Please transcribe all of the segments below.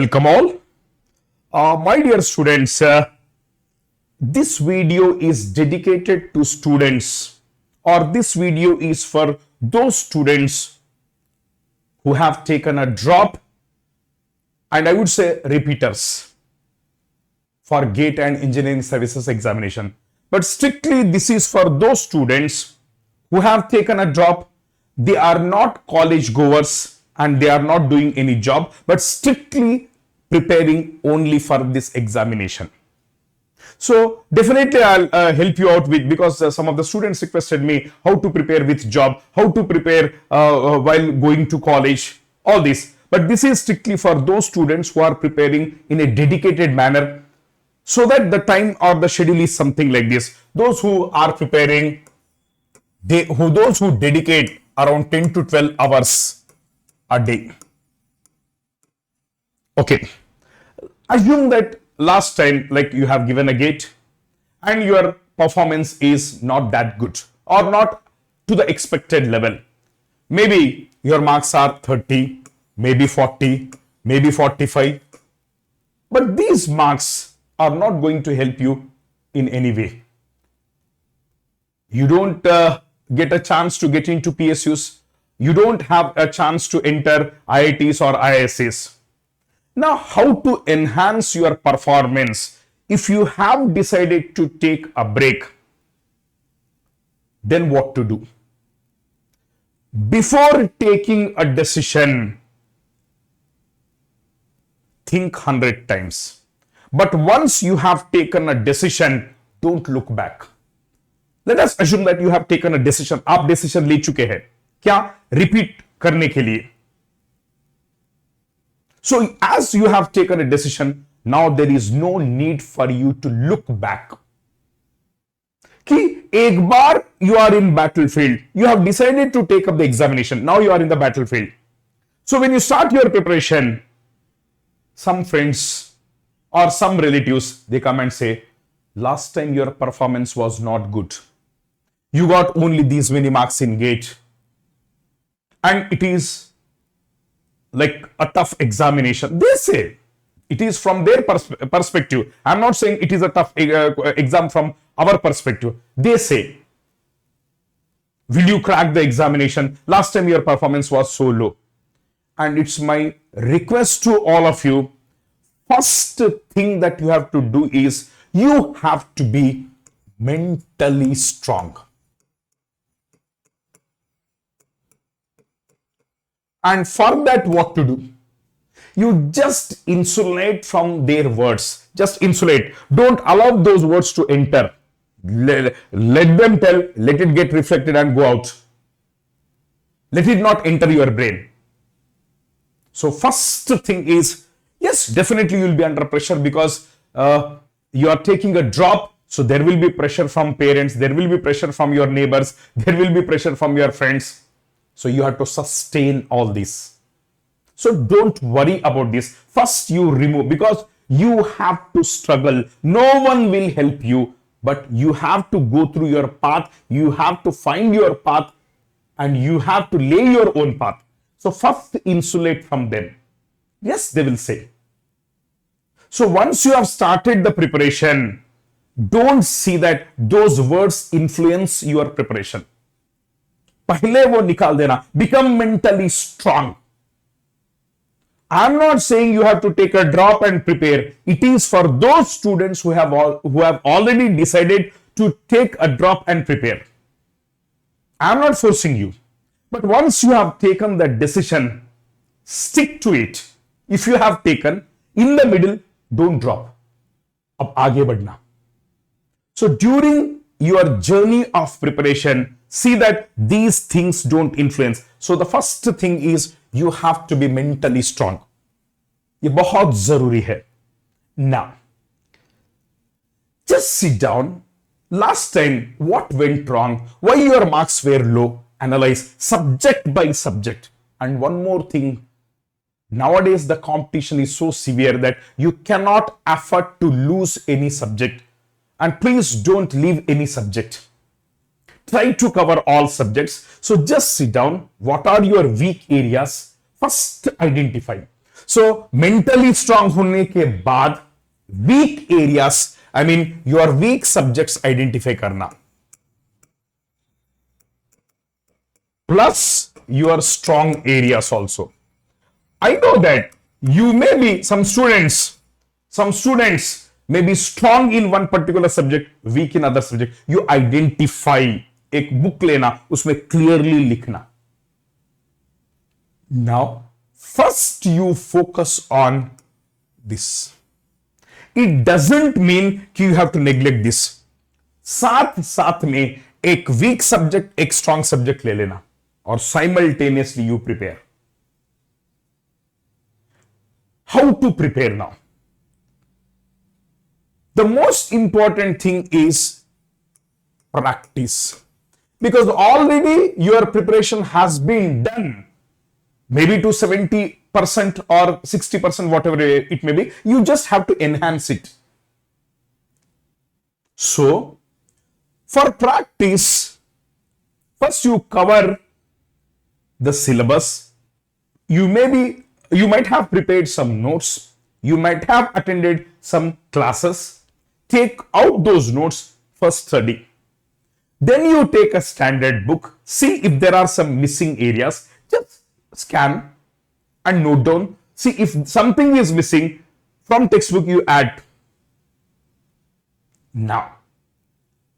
Welcome all. My dear students, this video is dedicated to students, or this video is for those students who have taken a drop, and I would say repeaters for GATE and Engineering Services examination. But strictly this is for those students who have taken a drop. They are not college goers and they are not doing any job, but strictly preparing only for this examination. So definitely I'll help you out with, because some of the students requested me how to prepare with job, how to prepare while going to college, all this. But this is strictly for those students who are preparing in a dedicated manner, so that the time or the schedule is something like this. Those who are preparing, those who dedicate around 10 to 12 hours a day. Okay. Assume that last time, like, you have given a GATE and your performance is not that good or not to the expected level. Maybe your marks are 30, maybe 40, maybe 45. But these marks are not going to help you in any way. You don't get a chance to get into PSUs. You don't have a chance to enter IITs or IISs. Now, how to enhance your performance? If you have decided to take a break, then what to do? Before taking a decision, think 100 times. But once you have taken a decision, don't look back. Let us assume that you have taken a decision. आप decision ले चुके हैं. क्या? Repeat करने के लिए. So as you have taken a decision, now there is no need for you to look back. कि एक बार you are in battlefield, you have decided to take up the examination. Now you are in the battlefield. So when you start your preparation, some friends or some relatives, they come and say, last time your performance was not good. You got only these many marks in GATE. And it is like a tough examination. They say it is from their perspective. I'm not saying it is a tough exam from our perspective. They say, will you crack the examination? Last time your performance was so low. And it's my request to all of you, first thing that you have to do is you have to be mentally strong. And for that, what to do? You just insulate from their words. Just insulate. Don't allow those words to enter. Let them tell, let it get reflected and go out. Let it not enter your brain. So first thing is, yes, definitely you'll be under pressure because you are taking a drop. So there will be pressure from parents. There will be pressure from your neighbors. There will be pressure from your friends. So you have to sustain all this. So don't worry about this. First you remove, because you have to struggle. No one will help you, but you have to go through your path. You have to find your path and you have to lay your own path. So first insulate from them. Yes, they will say. So once you have started the preparation, don't see that those words influence your preparation. पहले वो निकाल देना. Become mentally strong. I'm not saying you have to take a drop and prepare. It is for those students who have already decided to take a drop and prepare. I'm not forcing you. But once you have taken that decision, stick to it. If you have taken, in the middle, don't drop. अब आगे बढ़ना. So during your journey of preparation, see that these things don't influence. So the first thing is you have to be mentally strong. ये बहुत जरूरी है. Now, just sit down. Last time, what went wrong? Why your marks were low? Analyze subject by subject. And one more thing, nowadays the competition is so severe that you cannot afford to lose any subject. And please don't leave any subject. Try to cover all subjects. So just sit down. What are your weak areas? First identify. So mentally strong होने के बाद weak areas, I mean your weak subjects identify करना, plus your strong areas also. I know that you may be some students may be strong in one particular subject, weak in other subject. You identify, एक book लेना, उसमें clearly लिखना. Now, first you focus on this. It doesn't mean कि you have to neglect this. साथ साथ में एक weak subject, एक strong subject ले लेना. Or simultaneously you prepare. How to prepare now? The most important thing is practice, because already your preparation has been done, maybe to 70% or 60%, whatever it may be. You just have to enhance it. So for practice, first you cover the syllabus. You might have prepared some notes. You might have attended some classes. Take out those notes, first study. Then you take a standard book. See if there are some missing areas. Just scan and note down. See if something is missing from textbook, you add. Now,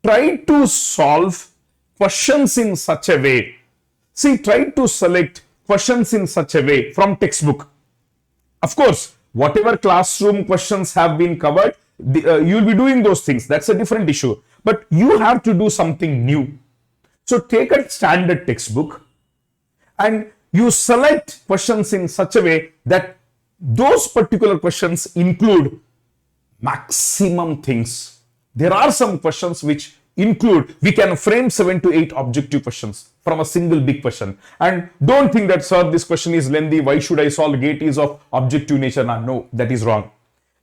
try to solve questions in such a way. See, try to select questions in such a way from textbook. Of course, whatever classroom questions have been covered, you'll be doing those things. That's a different issue. But you have to do something new. So take a standard textbook and you select questions in such a way that those particular questions include maximum things. There are some questions which include, we can frame 7 to 8 objective questions from a single big question. And don't think that, sir, this question is lengthy, why should I solve gate is of objective nature? No, that is wrong.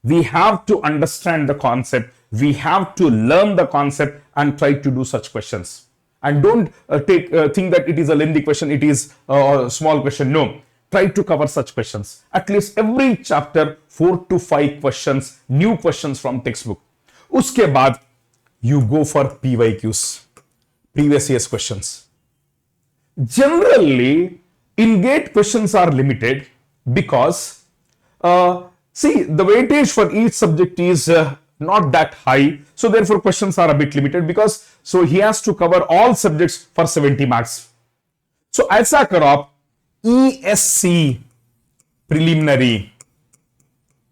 We have to understand the concept, we have to learn the concept and try to do such questions. And don't think that it is a lengthy question, it is a small question. No, try to cover such questions. At least every chapter 4 to 5 questions, new questions from textbook. Uske baad you go for PYQs, previous year's questions. Generally, in-gate questions are limited because, see, the weightage for each subject is not that high. So therefore, questions are a bit limited because, so he has to cover all subjects for 70 marks. So ऐसा करो ESC preliminary.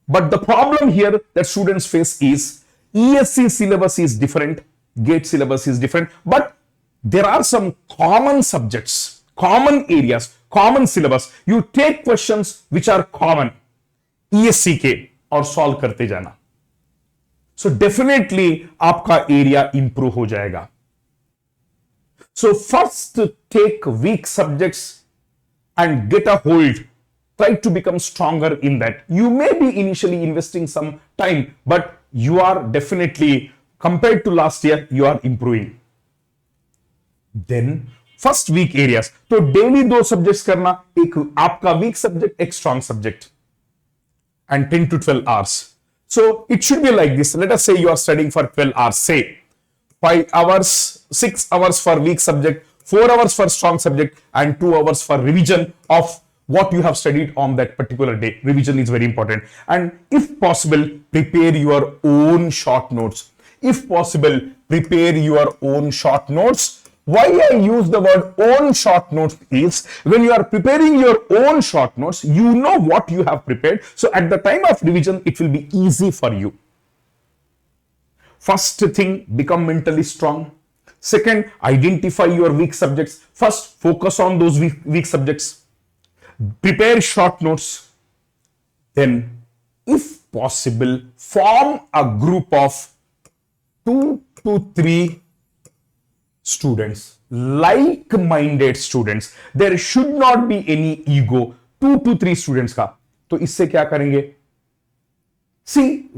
But the problem here that students face is ESC syllabus is different, GATE syllabus is different, but there are some common subjects, common areas, common syllabus. You take questions which are common, ESC के और solve करते जाना. So definitely आपका area improve हो जाएगा. So first take weak subjects and get a hold. Try to become stronger in that. You may be initially investing some time, but you are definitely, compared to last year, you are improving. Then first weak areas. तो daily 2 subjects करना, एक आपका weak subject, एक strong subject, and 10 to 12 hours. So it should be like this. Let us say you are studying for 12 hours. Say 5 hours, 6 hours for weak subject, 4 hours for strong subject, and 2 hours for revision of what you have studied on that particular day. Revision is very important. And if possible, prepare your own short notes. If possible, prepare your own short notes. Why I use the word own short notes is, when you are preparing your own short notes, you know what you have prepared. So at the time of revision, it will be easy for you. First thing, become mentally strong. Second, identify your weak subjects. First, focus on those weak subjects. Prepare short notes. Then, if possible, form a group of 2 to 3 students, like-minded students. There should not be any ego. 2 to 3 students का. तो इससे क्या करेंगे? See,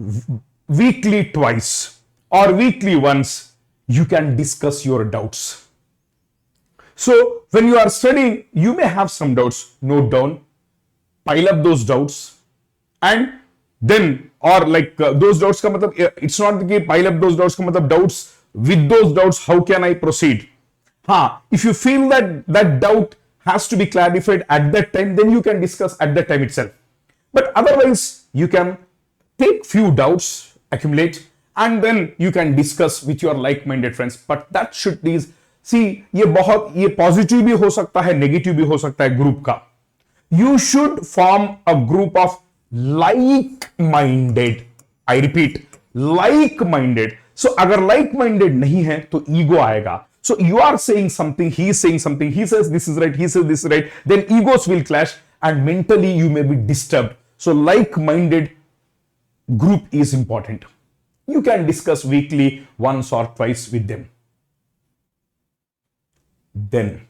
weekly twice or weekly once, you can discuss your doubts. So when you are studying, you may have some doubts. Note down, pile up those doubts, and then or like those doubts ka matlab it's not कि pile up those doubts ka matlab doubts with those doubts how can I proceed. If you feel that that doubt has to be clarified at that time, then you can discuss at that time itself. But otherwise you can take few doubts accumulate and then you can discuss with your like-minded friends. But that should be see ये positive भी हो सकता है, negative भी हो सकता है group का. You should form a group of like-minded. I repeat, like-minded. So अगर like-minded नहीं है तो ego आएगा. So you are saying something, he is saying something, he says this is right, he says this is right, then egos will clash and mentally you may be disturbed. So like-minded group is important. You can discuss weekly once or twice with them. Then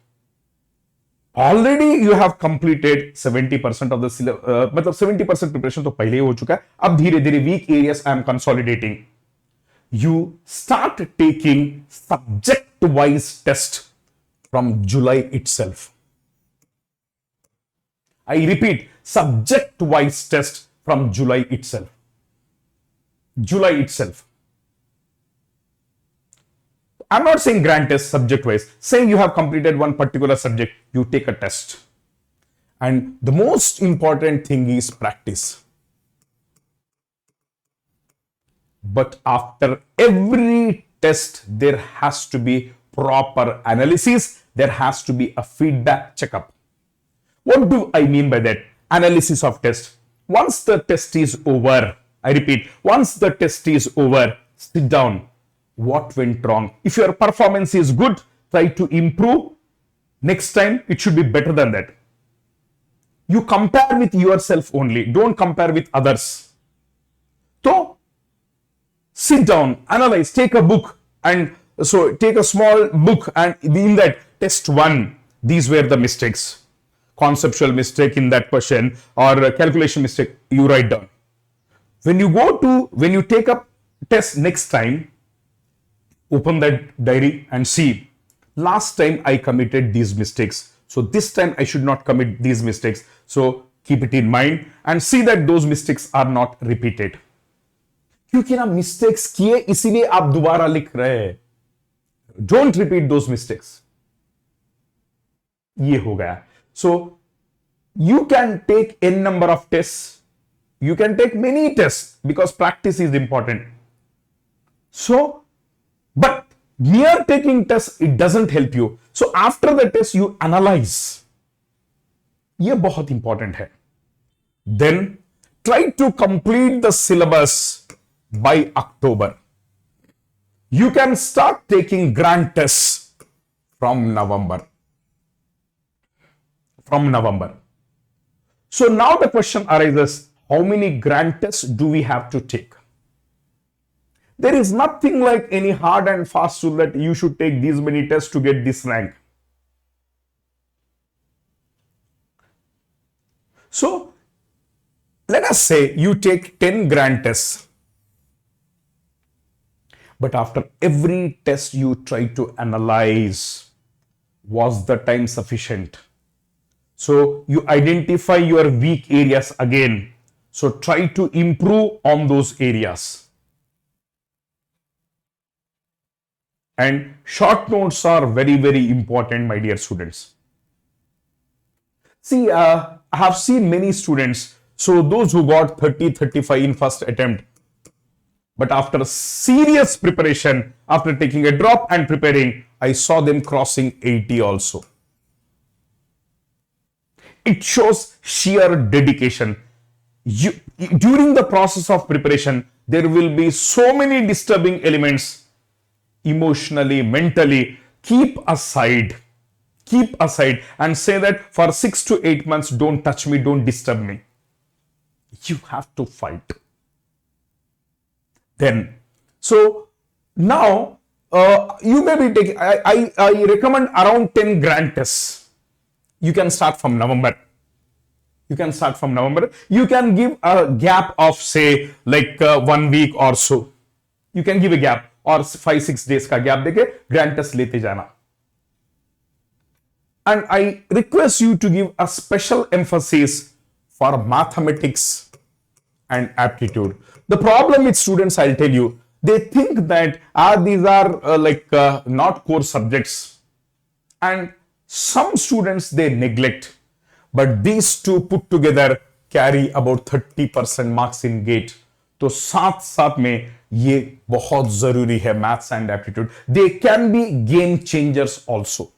already you have completed 70% of the syllabus, मतलब 70% preparation तो पहले ही हो चुका है. अब धीरे धीरे weak areas I am consolidating. You start taking subject wise test from July itself. I repeat, subject wise test from July itself. July itself. I'm not saying grand test subject wise. Say you have completed one particular subject, you take a test. And the most important thing is practice. But after every test, there has to be proper analysis. There has to be a feedback checkup. What do I mean by that? Analysis of test. Once the test is over, I repeat, once the test is over, sit down. What went wrong? If your performance is good, try to improve. Next time, it should be better than that. You compare with yourself only. Don't compare with others. So, sit down, analyze, take a book, and so take a small book and in that test one, these were the mistakes. Conceptual mistake in that question or a calculation mistake, you write down. When you take up test next time, open that diary and see, last time I committed these mistakes. So this time I should not commit these mistakes. So keep it in mind and see that those mistakes are not repeated. क्योंकि ना mistakes किए इसीलिए आप दोबारा लिख रहे हैं. Don't repeat those mistakes. ये हो गया. So you can take an number of test. You can take many test because practice is important. So but mere taking test it doesn't help you. So after the test you analyze. ये बहुत important है. Then try to complete the syllabus by October. You can start taking grand tests from November. So now the question arises, how many grand tests do we have to take? There is nothing like any hard and fast rule that you should take these many tests to get this rank. So let us say you take 10 grand tests. But after every test you try to analyze, was the time sufficient? So you identify your weak areas again. So try to improve on those areas. And short notes are very, very important, my dear students. See, I have seen many students. So those who got 30, 35 in first attempt, but after serious preparation, after taking a drop and preparing, I saw them crossing 80 also. It shows sheer dedication. During the process of preparation, there will be so many disturbing elements. Emotionally, mentally, keep aside and say that for 6 to 8 months, don't touch me, don't disturb me. You have to fight. Then, so now you may be taking, I recommend around 10 grand tests. You can start from November. You can give a gap of say like 1 week or so. You can give a gap. और 5-6 days का gap देके grand test लेते जाना. And I request you to give a special emphasis for mathematics and aptitude. The problem with students, I'll tell you, they think that these are not core subjects, and some students they neglect, but these two put together carry about 30% marks in GATE. तो साथ साथ में ये बहुत जरूरी है, maths and aptitude. They can be game changers also.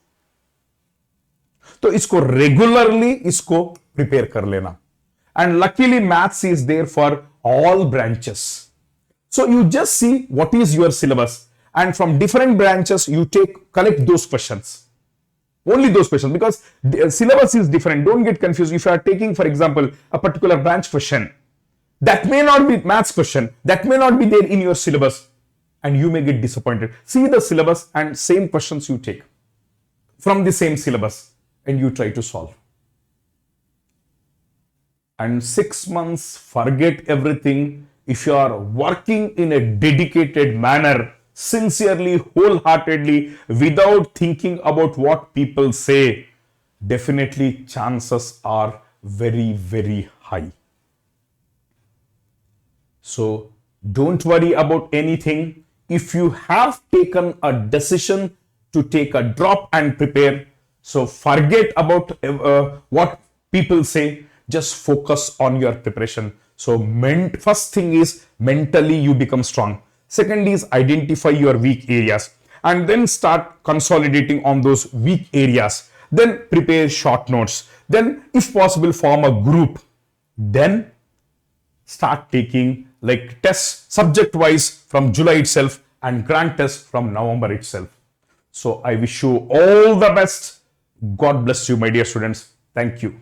तो इसको रेगुलरली इसको प्रिपेयर कर लेना. And luckily maths is there for all branches. So you just see what is your syllabus, and from different branches you collect those questions. Only those questions, because the syllabus is different. Don't get confused. If you are taking, for example, a particular branch question, that may not be maths question, that may not be there in your syllabus, and you may get disappointed. See the syllabus and same questions you take from the same syllabus and you try to solve. And 6 months, forget everything. If you are working in a dedicated manner, sincerely, wholeheartedly, without thinking about what people say, definitely chances are very, very high. So don't worry about anything. If you have taken a decision to take a drop and prepare, so forget about what people say. Just focus on your preparation. So first thing is mentally you become strong. Second is identify your weak areas and then start consolidating on those weak areas. Then prepare short notes. Then if possible form a group. Then start taking like tests subject wise from July itself and grant tests from November itself. So I wish you all the best. God bless you, my dear students. Thank you.